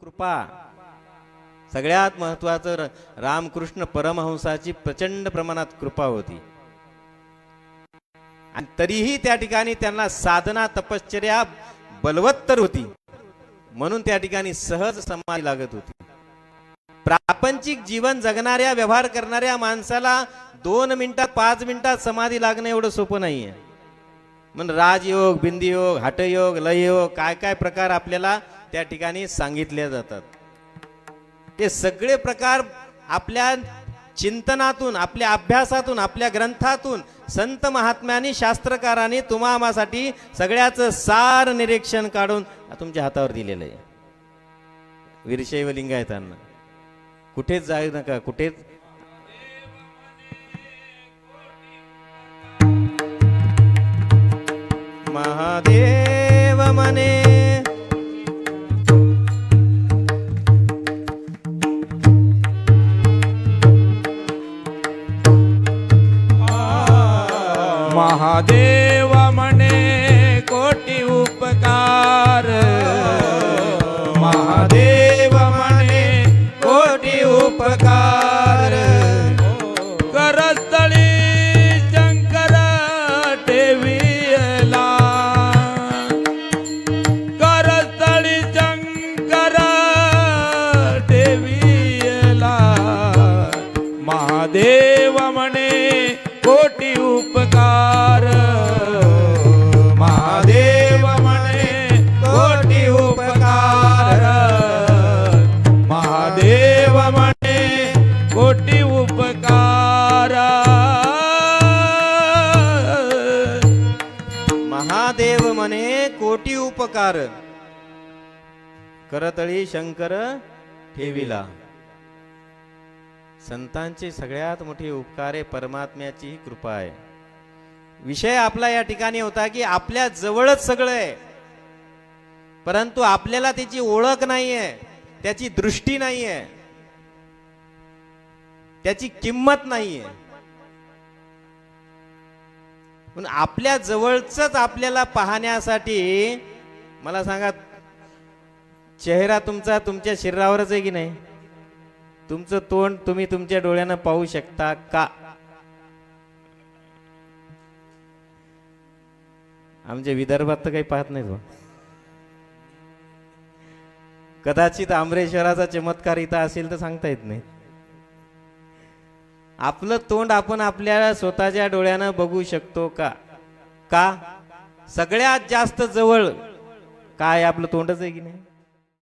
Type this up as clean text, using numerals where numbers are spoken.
कृपा सगळ्यात महत्वाचं रामकृष्ण परमहंसाची प्रचंड प्रमाणात कृपा होती आणि तरीही त्या ठिकाणी त्यांना साधना तपश्चर्या बलवत्तर होती म्हणून त्या ठिकाणी सहज समाधी लागत होती। प्रापंचिक जीवन जगणाऱ्या व्यवहार करणाऱ्या माणसाला 2 मिनिटात 5 मिनिटात समाधी लागणे एवढं सोपं नाहीये। मन राजयोग बिंदीयोग हठयोग लययोग काय काय प्रकार आपल्याला त्या ठिकाणी सांगितले जातात। ते सगळे प्रकार आपल्या चिंतनातून आपल्या अभ्यासातून आपल्या ग्रंथातून संत महात्म्यांनी शास्त्रकारांनी तुम्हासाठी सगळ्याचं सार निरीक्षण काढून तुमच्या हातावर दिलेलं आहे। वीरशैव लिंगायतांना कुठेच जाऊ नका कुठेच महादेव मने महादेव म्हणे कोटी उपकार महादेव म्हणे कोटी उपकार करस्थळी शंकर ठेविला करस्थळी शंकर ठेविला महादेव म्हणे कोटी उपकार महादेव म्हणे कोटी उपकार महादेव म्हणे कोटी उपकार महादेव म्हणे कोटी उपकार करतळी शंकर ठेविला। संतांची सगळ्यात मोठी उपकार आहे परमात्म्याची कृपा आहे। विषय आपला या ठिकाणी होता की आपल्या जवळच सगळं आहे परंतु आपल्याला त्याची ओळख नाहीये त्याची दृष्टी नाहीये त्याची किंमत नाहीये। पण आपल्या जवळच आपल्याला पाहण्यासाठी मला सांगा चेहरा तुमचा तुमच्या शरीरावरच आहे की नाही? तुमचं तोंड तुम्ही तुमच्या डोळ्यानं पाहू शकता का? आमच्या विदर्भात तर काही पाहत नाही। कदाचित आमरेश्वराचा चमत्कार इथं असेल तर सांगता येत नाही। आपलं तोंड आपण आपल्या स्वतःच्या डोळ्यानं बघू शकतो का? का सगळ्यात जास्त जवळ काय आपलं तोंडच आहे की नाही?